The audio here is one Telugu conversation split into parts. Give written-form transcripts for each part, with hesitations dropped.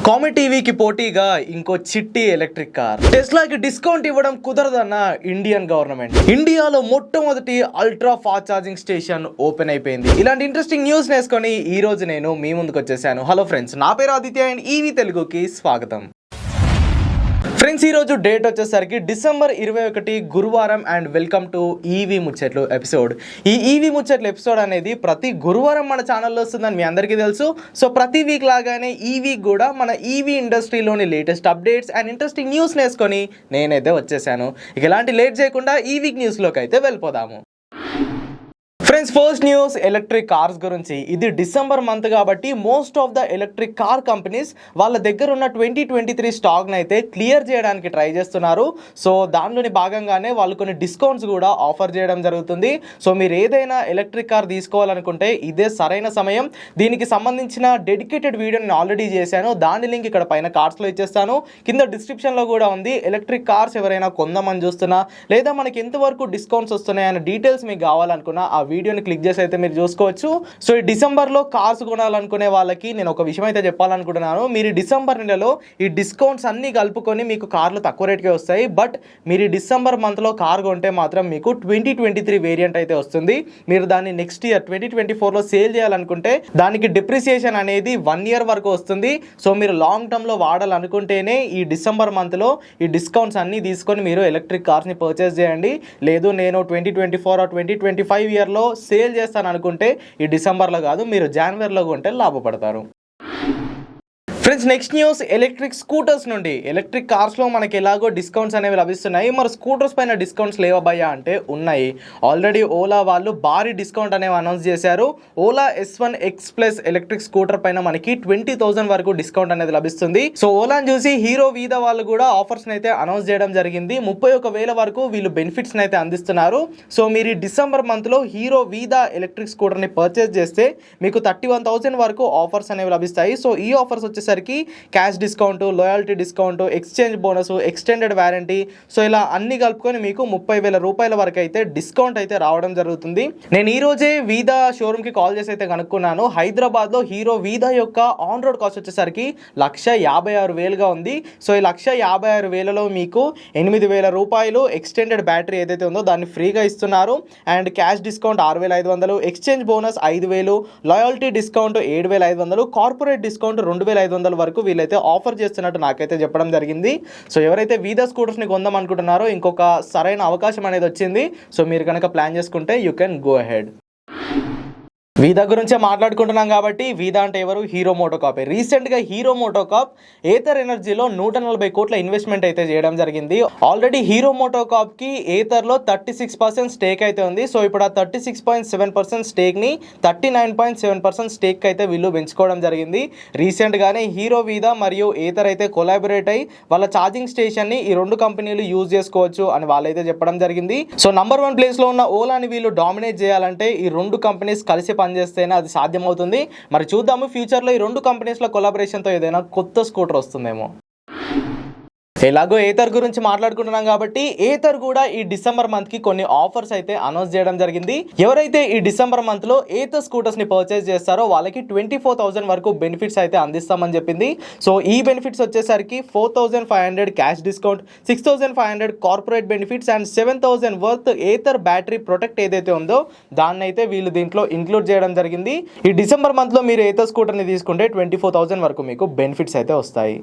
కామెట్ టీవీకి పోటీగా ఇంకో చిట్టి ఎలక్ట్రిక్ కార్ టెస్లాకి డిస్కౌంట్ ఇవ్వడం కుదరదన్న ఇండియన్ గవర్నమెంట్. ఇండియాలో మొట్టమొదటి ultra fast charging station open అయిపోయింది. ఇలాంటి ఇంట్రెస్టింగ్ న్యూస్ నేసుకొని ఈ రోజు నేను మీ ముందుకు వచ్చేసాను. హలో ఫ్రెండ్స్, నా పేరు ఆదిత్య అండ్ ఈవీ తెలుగుకి స్వాగతం. ఫ్రెండ్స్, ఈరోజు డేట్ వచ్చేసరికి డిసెంబర్ 21 గురువారం అండ్ వెల్కమ్ టు ఈవీ ముచ్చట్లు ఎపిసోడ్. ఈ ఈవీ ముచ్చట్లు ఎపిసోడ్ అనేది ప్రతి గురువారం మన ఛానల్లో వస్తుందని మీ అందరికీ తెలుసు. సో ప్రతి వీక్ లాగానే ఈ వీక్ కూడా మన ఈవీ ఇండస్ట్రీలోని latest updates and interesting news నేసుకొని నేనైతే వచ్చేసాను. ఇక ఎలాంటి లేట్ చేయకుండా ఈ వీక్ న్యూస్లోకి అయితే వెళ్ళిపోదాము. Friends, first news electric cars గురించి. ఇది డిసెంబర్ మంత్ కాబట్టి most of the electric car companies వాళ్ళ దగ్గర ఉన్న 2023 స్టాక్ని అయితే క్లియర్ చేయడానికి ట్రై చేస్తున్నారు. సో దానిలోని భాగంగానే వాళ్ళు కొన్ని డిస్కౌంట్స్ కూడా ఆఫర్ చేయడం జరుగుతుంది. సో మీరు ఏదైనా ఎలక్ట్రిక్ కార్ తీసుకోవాలనుకుంటే ఇదే సరైన సమయం. దీనికి సంబంధించిన డెడికేటెడ్ వీడియో నేను ఆల్రెడీ చేశాను. దాని లింక్ ఇక్కడ పైన కార్డ్స్లో ఇచ్చేస్తాను, కింద డిస్క్రిప్షన్లో కూడా ఉంది. ఎలక్ట్రిక్ కార్స్ ఎవరైనా కొందామని చూస్తున్నా లేదా మనకి ఎంతవరకు డిస్కౌంట్స్ వస్తున్నాయన్న డీటెయిల్స్ మీకు కావాలనుకున్నా ఆ వీడియోని క్లిక్ చేసి అయితే మీరు చూసుకోవచ్చు. సో ఈ డిసెంబర్లో కార్స్ కొనాలనుకునే వాళ్ళకి నేను ఒక విషయం అయితే చెప్పాలనుకుంటున్నాను. మీరు డిసెంబర్ నెలలో ఈ డిస్కౌంట్స్ అన్నీ కలుపుకొని మీకు కార్లు తక్కువ రేట్కే వస్తాయి. బట్ మీరు డిసెంబర్ మంత్లో కార్ కొంటే మాత్రం మీకు 2023 వేరియంట్ అయితే వస్తుంది. మీరు దాన్ని నెక్స్ట్ ఇయర్ 2024లో సేల్ చేయాలనుకుంటే దానికి డిప్రిసియేషన్ అనేది 1 year వరకు వస్తుంది. సో మీరు లాంగ్ టర్మ్లో వాడాలనుకుంటేనే ఈ డిసెంబర్ మంత్లో ఈ డిస్కౌంట్స్ అన్నీ తీసుకొని మీరు ఎలక్ట్రిక్ కార్స్ని పర్చేస్ చేయండి. లేదు నేను 2024 or 2025 ఇయర్లో సేల్ చేస్తాను అనుకుంటే ఈ డిసెంబర్లో కాదు, మీరు జనవరిలో కొంటే లాభపడతారు. Friends, next news electric scooters నుండి. ఎలక్ట్రిక్ కార్స్లో మనకి ఎలాగో డిస్కౌంట్స్ అనేవి లభిస్తున్నాయి, మరి స్కూటర్స్ పైన డిస్కౌంట్స్ లేవబయ్యా అంటే ఉన్నాయి. ఆల్రెడీ ఓలా వాళ్ళు భారీ డిస్కౌంట్ అనేవి అనౌన్స్ చేశారు. Ola S1 X Plus electric scooter పైన మనకి 20,000 వరకు డిస్కౌంట్ అనేది లభిస్తుంది. సో ఓలాని చూసి హీరో వీదా వాళ్ళు కూడా ఆఫర్స్ అయితే అనౌన్స్ చేయడం జరిగింది. 31,000 వరకు వీళ్ళు బెనిఫిట్స్ అయితే అందిస్తున్నారు. సో మీరు డిసెంబర్ మంత్లో హీరో వీదా ఎలక్ట్రిక్ స్కూటర్ని పర్చేస్ చేస్తే మీకు 31,000 వరకు ఆఫర్స్ అనేవి లభిస్తాయి. సో ఈ ఆఫర్స్ వచ్చేసరికి cash discount, loyalty discount, exchange bonus, extended warranty, so ఇలా అన్ని కలుపుకొని మీకు 30,000 రూపాయల వరకు అయితే డిస్కౌంట్ అయితే రావడం జరుగుతుంది. నేను ఈ రోజే వీదా షోరూమ్కి కాల్ చేసి అయితే కనుక్కున్నాను. హైదరాబాద్లో హీరో వీదా యొక్క ఆన్ రోడ్ కాస్ట్ వచ్చేసరికి 1,56,000గా ఉంది. సో ఈ 1,56,000లో మీకు 8,000 రూపాయలు ఎక్స్టెండెడ్ బ్యాటరీ ఏదైతే ఉందో దాన్ని ఫ్రీగా ఇస్తున్నారు. And cash discount 6,500, exchange bonus 5,000, loyalty discount 7,500, corporate discount 2,500 వరకు వీళ్ళైతే ఆఫర్ చేస్తున్నట్టు నాకైతే చెప్పడం జరిగింది. సో ఎవరైతే వీదా స్కూటర్స్ని కొందాం అనుకుంటున్నారో ఇంకొక సరైన అవకాశం అనేది వచ్చింది. సో మీరు కనుక ప్లాన్ చేసుకుంటే యూ కెన్ గో అహెడ్. వీదా గురించే మాట్లాడుకుంటున్నాం కాబట్టి వీదా అంటే ఎవరు? హీరో మోటోకార్ప్. రీసెంట్గా హీరో మోటోకార్ప్ ఏథర్ ఎనర్జీలో 140 కోట్ల ఇన్వెస్ట్మెంట్ అయితే చేయడం జరిగింది. ఆల్రెడీ హీరో మోటోకార్ప్కి ఏథర్లో 36% స్టేక్ అయితే ఉంది. సో ఇప్పుడు ఆ 36.7% స్టేక్ని 39.7% స్టేక్ అయితే వీళ్ళు పెంచుకోవడం జరిగింది. రీసెంట్గానే హీరో వీదా మరియు ఏథర్ అయితే కొలాబరేట్ అయ్యి వాళ్ళ ఛార్జింగ్ స్టేషన్ని ఈ రెండు కంపెనీలు యూజ్ చేసుకోవచ్చు అని వాళ్ళైతే చెప్పడం జరిగింది. సో నంబర్ 1 ప్లేస్లో ఉన్న ఓలాని వీళ్ళు డామినేట్ చేయాలంటే ఈ రెండు కంపెనీస్ కలిసి పనిచేస్తేనే అది సాధ్యమవుతుంది. మరి చూద్దాము ఫ్యూచర్లో ఈ రెండు కంపెనీస్లో కొలాబరేషన్తో ఏదైనా కొత్త స్కూటర్ వస్తుందేమో. ఎలాగో ఏథర్ గురించి మాట్లాడుకుంటున్నాం కాబట్టి ఏథర్ కూడా ఈ డిసెంబర్ మంత్కి కొన్ని ఆఫర్స్ అయితే అనౌన్స్ చేయడం జరిగింది. ఎవరైతే ఈ డిసెంబర్ మంత్లో ఏథర్ స్కూటర్స్ని పర్చేస్ చేస్తారో వాళ్ళకి 24,000 వరకు బెనిఫిట్స్ అయితే అందిస్తామని చెప్పింది. సో ఈ బెనిఫిట్స్ వచ్చేసరికి 4,500 cash discount, 6,500 corporate benefits and 7,000 worth Ather battery protect ఏదైతే ఉందో దాన్ని అయితే వీళ్ళు దీంట్లో ఇంక్లూడ్ చేయడం జరిగింది. ఈ డిసెంబర్ మంత్లో మీరు ఏథర్ స్కూటర్ని తీసుకుంటే 24,000 వరకు మీకు బెనిఫిట్స్ అయితే వస్తాయి.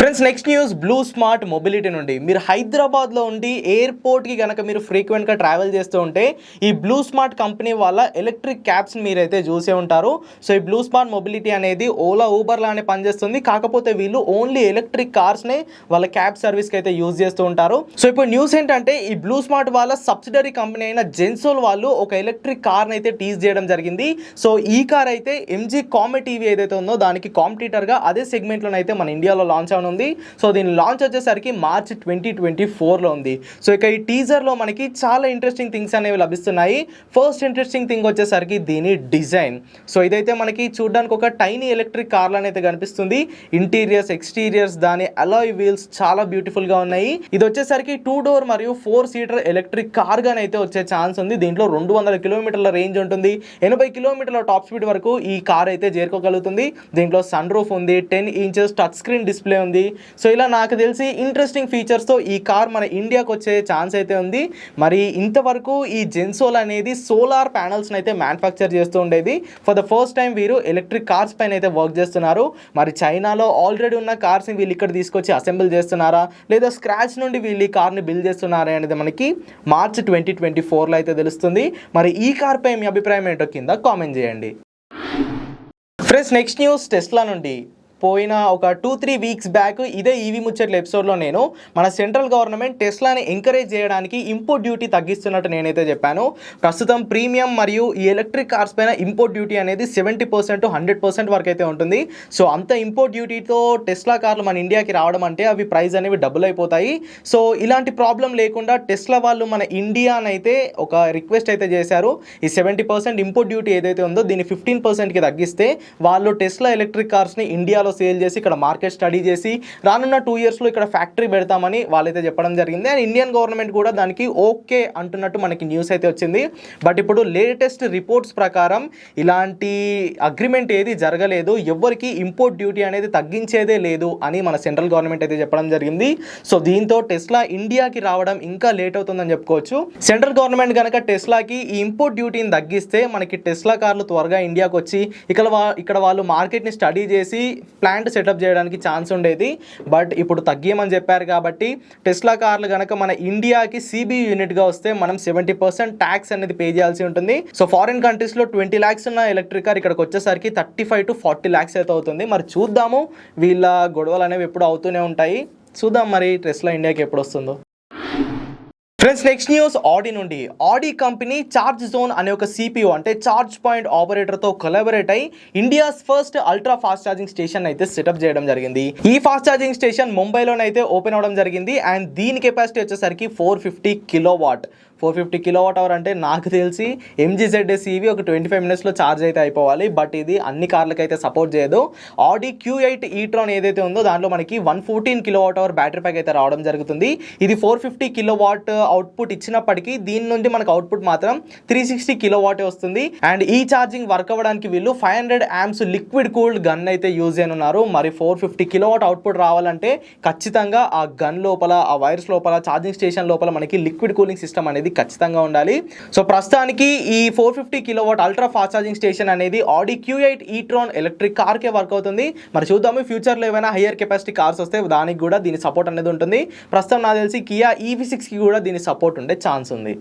Friends, next news blue smart mobility నుండి. మీరు హైదరాబాద్లో ఉండి ఎయిర్పోర్ట్కి కనుక మీరు ఫ్రీక్వెంట్గా ట్రావెల్ చేస్తూ ఉంటే ఈ బ్లూ స్మార్ట్ కంపెనీ వాళ్ళ ఎలక్ట్రిక్ క్యాబ్స్ని మీరైతే చూసే ఉంటారు. సో ఈ బ్లూ స్మార్ట్ మొబిలిటీ అనేది ఓలా ఊబర్ లానే పనిచేస్తుంది. కాకపోతే వీళ్ళు ఓన్లీ ఎలక్ట్రిక్ కార్స్నే వాళ్ళ క్యాబ్ సర్వీస్కి అయితే యూజ్ చేస్తూ ఉంటారు. సో ఇప్పుడు న్యూస్ ఏంటంటే ఈ బ్లూ స్మార్ట్ వాళ్ళ సబ్సిడరీ కంపెనీ అయిన జెన్సోల్ వాళ్ళు ఒక ఎలక్ట్రిక్ కార్ని అయితే టీజ్ చేయడం జరిగింది. సో ఈ కార్ అయితే MG కామెట్ EV ఏదైతే ఉందో దానికి కాంపిటీటర్గా అదే సెగ్మెంట్లోనైతే మన ఇండియాలో లాంచ్ అవనుంది. ఉంది. సో దీని లాంచ్ వచ్చేసరికి మార్చ్ 2024లో ఉంది. సో ఇక ఈ టీజర్లో మనకి చాలా ఇంట్రెస్టింగ్ థింగ్స్ అనేవి లభిస్తున్నాయి. ఫస్ట్ ఇంట్రెస్టింగ్ థింగ్ వచ్చేసరికి దీని డిజైన్. సో ఇదైతే మనకి చూడడానికి ఒక టైనీ ఎలక్ట్రిక్ కార్ లానే అయితే కనిపిస్తుంది. ఇంటీరియర్స్, ఎక్స్టీరియర్స్, దాని అలాయ్ వీల్స్ చాలా బ్యూటిఫుల్ గా ఉన్నాయి. ఇది వచ్చేసరికి 2 డోర్ మరియు 4 సీటర్ ఎలక్ట్రిక్ కార్ గానే అయితే వచ్చే ఛాన్స్ ఉంది. దీంట్లో 200 కిలోమీటర్ల రేంజ్ ఉంటుంది. 80 కిలోమీటర్ల టాప్ స్పీడ్ వరకు ఈ కార్ అయితే చేరుకోగలుగుతుంది. దీంట్లో సన్ రూఫ్ ఉంది, 10 ఇంచెస్ టచ్ స్క్రీన్ డిస్ప్లే ఉంది. సో ఇలా నాకు తెలిసి ఇంట్రెస్టింగ్ ఫీచర్స్తో ఈ కార్ మన ఇండియాకి వచ్చే ఛాన్స్ అయితే ఉంది. మరి ఇంతవరకు ఈ జెన్సోల్ అనేది సోలార్ ప్యానల్స్ని అయితే మ్యానుఫ్యాక్చర్ చేస్తూ ఉండేది. ఫర్ ద ఫస్ట్ టైం వీరు ఎలక్ట్రిక్ కార్స్ పైన అయితే వర్క్ చేస్తున్నారు. మరి చైనాలో ఆల్రెడీ ఉన్న కార్స్ని వీళ్ళు ఇక్కడ తీసుకొచ్చి అసెంబుల్ చేస్తున్నారా లేదా స్క్రాచ్ నుండి వీళ్ళు ఈ కార్ని బిల్డ్ చేస్తున్నారా అనేది మనకి మార్చ్ 2024లో అయితే తెలుస్తుంది. మరి ఈ కార్ పై మీ అభిప్రాయం ఏంటో కింద కామెంట్ చేయండి. ఫ్రెండ్స్, నెక్స్ట్ న్యూస్ టెస్లా నుండి. పోయిన ఒక 2-3 వీక్స్ బ్యాక్ ఇదే ఈవీ ముచ్చట్ల ఎపిసోడ్లో నేను మన సెంట్రల్ గవర్నమెంట్ టెస్లాని ఎంకరేజ్ చేయడానికి ఇంపోర్ట్ డ్యూటీ తగ్గిస్తున్నట్టు నేనైతే చెప్పాను. ప్రస్తుతం ప్రీమియం మరియు ఈ ఎలక్ట్రిక్ కార్స్ పైన ఇంపోర్ట్ డ్యూటీ అనేది 70% to 100% వరకు అయితే ఉంటుంది. సో అంత ఇంపోర్ట్ డ్యూటీతో టెస్లా కార్లు మన ఇండియాకి రావడం అంటే అవి ప్రైస్ అనేవి డబుల్ అయిపోతాయి. సో ఇలాంటి ప్రాబ్లం లేకుండా టెస్లా వాళ్ళు మన ఇండియానైతే ఒక రిక్వెస్ట్ అయితే చేశారు. ఈ 70% ఇంపోర్ట్ డ్యూటీ ఏదైతే ఉందో దీన్ని 15%కి తగ్గిస్తే వాళ్ళు టెస్లా ఎలక్ట్రిక్ కార్స్ని ఇండియాలో సేల్ చేసి ఇక్కడ మార్కెట్ స్టడీ చేసి రానున్న 2 ఇయర్స్లో ఇక్కడ ఫ్యాక్టరీ పెడతామని వాళ్ళైతే చెప్పడం జరిగింది. అండ్ ఇండియన్ గవర్నమెంట్ కూడా దానికి ఓకే అంటున్నట్టు మనకి న్యూస్ అయితే వచ్చింది. బట్ ఇప్పుడు లేటెస్ట్ రిపోర్ట్స్ ప్రకారం ఇలాంటి అగ్రిమెంట్ ఏది జరగలేదు, ఎవరికి ఇంపోర్ట్ డ్యూటీ అనేది తగ్గించేదే లేదు అని మన సెంట్రల్ గవర్నమెంట్ అయితే చెప్పడం జరిగింది. సో దీంతో టెస్లా ఇండియాకి రావడం ఇంకా లేట్ అవుతుందని చెప్పుకోవచ్చు. సెంట్రల్ గవర్నమెంట్ కనుక టెస్లాకి ఈ ఇంపోర్ట్ డ్యూటీని తగ్గిస్తే మనకి టెస్లా కార్లు త్వరగా ఇండియాకి వచ్చి ఇక్కడ వాళ్ళు మార్కెట్ని స్టడీ చేసి ప్లాంట్ సెటప్ చేయడానికి ఛాన్స్ ఉండేది. బట్ ఇప్పుడు తగ్గియమని చెప్పారు కాబట్టి టెస్లా కార్లు కనుక మన ఇండియాకి సిబియు యూనిట్గా వస్తే మనం 70% ట్యాక్స్ అనేది పే చేయాల్సి ఉంటుంది. సో ఫారిన్ కంట్రీస్లో 20 lakhs ఉన్న ఎలక్ట్రిక్ కార్ ఇక్కడికి వచ్చేసరికి 35 to 40 lakhs అయితే అవుతుంది. మరి చూద్దాము, వీళ్ళ గొడవలు అనేవి ఎప్పుడు అవుతూనే ఉంటాయి. చూద్దాం మరి టెస్లా ఇండియాకి ఎప్పుడు వస్తుందో. ఫ్రెండ్స్, నెక్స్ట్ న్యూస్ ఆడి నుండి. ఆడి కంపెనీ చార్జ్ జోన్ అనే ఒక సిపియు అంటే చార్జ్ పాయింట్ ఆపరేటర్తో కొలాబరేట్ అయి India's first ultra fast charging station అయితే సెటప్ చేయడం జరిగింది. ఈ ఫాస్ట్ ఛార్జింగ్ స్టేషన్ ముంబైలోనైతే ఓపెన్ అవడం జరిగింది. అండ్ దీని కెపాసిటీ వచ్చేసరికి 450 కిలోవాట్. 450 kWh అంటే నాకు తెలిసి MG-ZS EV ఒక 25 minutesలో ఛార్జ్ అయితే అయిపోవాలి. బట్ ఇది అన్ని కార్లకు అయితే సపోర్ట్ చేయదు. ఆడి Q8 e-tron ఏదైతే ఉందో దాంట్లో మనకి 114 kWh బ్యాటరీ ప్యాక్ అయితే రావడం జరుగుతుంది. ఇది 450 kilowatt అవుట్పుట్ ఇచ్చినప్పటికీ దీని నుండి మనకు అవుట్పుట్ మాత్రం 360 kilowatt వస్తుంది. అండ్ ఈ ఛార్జింగ్ వర్క్ అవ్వడానికి వీళ్ళు 500 amps లిక్విడ్ కూల్డ్ గన్ అయితే యూజ్ చేయనున్నారు. మరి 450 kilowatt అవుట్పుట్ రావాలంటే ఖచ్చితంగా ఆ గన్ లోపల, ఆ వైర్స్ లోపల, ఛార్జింగ్ స్టేషన్ లోపల మనకి లిక్విడ్ కూలింగ్ సిస్టమ్ అనేది ఖచ్చితంగా ఉండాలి. సో ప్రస్తుతానికి ఈ 450 kilowatt ultra fast charging station అనేది ఆడి Q8 e-tron ఎలక్ట్రిక్ కార్కే వర్క్ అవుతుంది. మరి చూద్దాము ఫ్యూచర్లో ఏమైనా హయ్యర్ కెపాసిటీ కార్స్ వస్తే దానికి కూడా దీని సపోర్ట్ అనేది ఉంటుంది. ప్రస్తుతం నాకు తెలిసి కియా EV6కి కూడా దీని సపోర్ట్ ఉండే ఛాన్స్ ఉంది.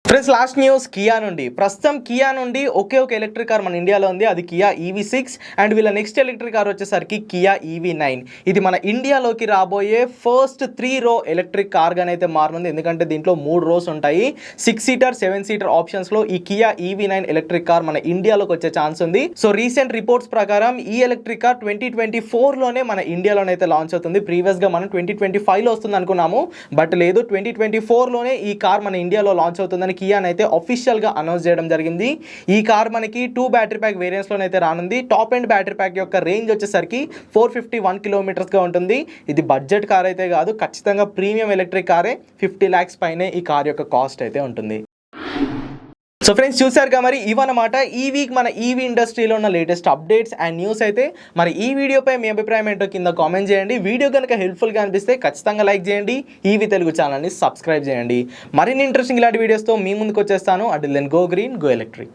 ఫ్రెండ్స్, లాస్ట్ న్యూస్ కియా నుండి. ప్రస్తుతం కియా నుండి ఒకే ఒక ఎలక్ట్రిక్ కార్ మన ఇండియాలో ఉంది, అది కియా EV6. అండ్ వీళ్ళ నెక్స్ట్ ఎలక్ట్రిక్ కార్ వచ్చేసరికి కియా EV9. ఇది మన ఇండియాలోకి రాబోయే ఫస్ట్ 3 row ఎలక్ట్రిక్ కార్గానైతే మారనుంది. ఎందుకంటే దీంట్లో 3 rows ఉంటాయి. 6 seater 7 seater ఆప్షన్స్లో ఈ కియా EV9 ఎలక్ట్రిక్ కార్ మన ఇండియాలోకి వచ్చే ఛాన్స్ ఉంది. సో రీసెంట్ రిపోర్ట్స్ ప్రకారం ఈ ఎలక్ట్రిక్ కార్ 2024లోనే మన ఇండియాలోనైతే లాంచ్ అవుతుంది. ప్రీవియస్గా మనం 2025లో వస్తుంది అనుకున్నాము, బట్ లేదు, 2024లోనే ఈ కార్ మన ఇండియాలో లాంచ్ అవుతుందని కియాన్ అయితే అఫీషియల్గా అనౌన్స్ చేయడం జరిగింది. ఈ కార్ మనకి 2 బ్యాటరీ ప్యాక్ వేరియంట్స్లోనైతే రానుంది. టాప్ ఎండ్ బ్యాటరీ ప్యాక్ యొక్క రేంజ్ వచ్చేసరికి 451 kilometers ఉంటుంది. ఇది బడ్జెట్ కార్ అయితే కాదు, ఖచ్చితంగా ప్రీమియం ఎలక్ట్రిక్ కారే. 50 lakhs పైనే ఈ కార్ యొక్క కాస్ట్ అయితే ఉంటుంది. సో ఫ్రెండ్స్, చూసారుగా మరి ఇవన్నమాట ఈ వీక్ మన ఈవీ ఇండస్ట్రీలో ఉన్న లేటెస్ట్ అప్డేట్స్ అండ్ న్యూస్ అయితే. మరి ఈ వీడియోపై మీ అభిప్రాయం ఏంటో కింద కామెంట్ చేయండి. వీడియో కనుక హెల్ప్ఫుల్గా అనిపిస్తే ఖచ్చితంగా లైక్ చేయండి. ఈవీ తెలుగు ఛానల్ని సబ్స్క్రైబ్ చేయండి. మరిన్ని ఇంట్రెస్టింగ్ ఇలాంటి వీడియోస్తో మీ ముందుకు వచ్చేస్తాను. Until then go green, go electric.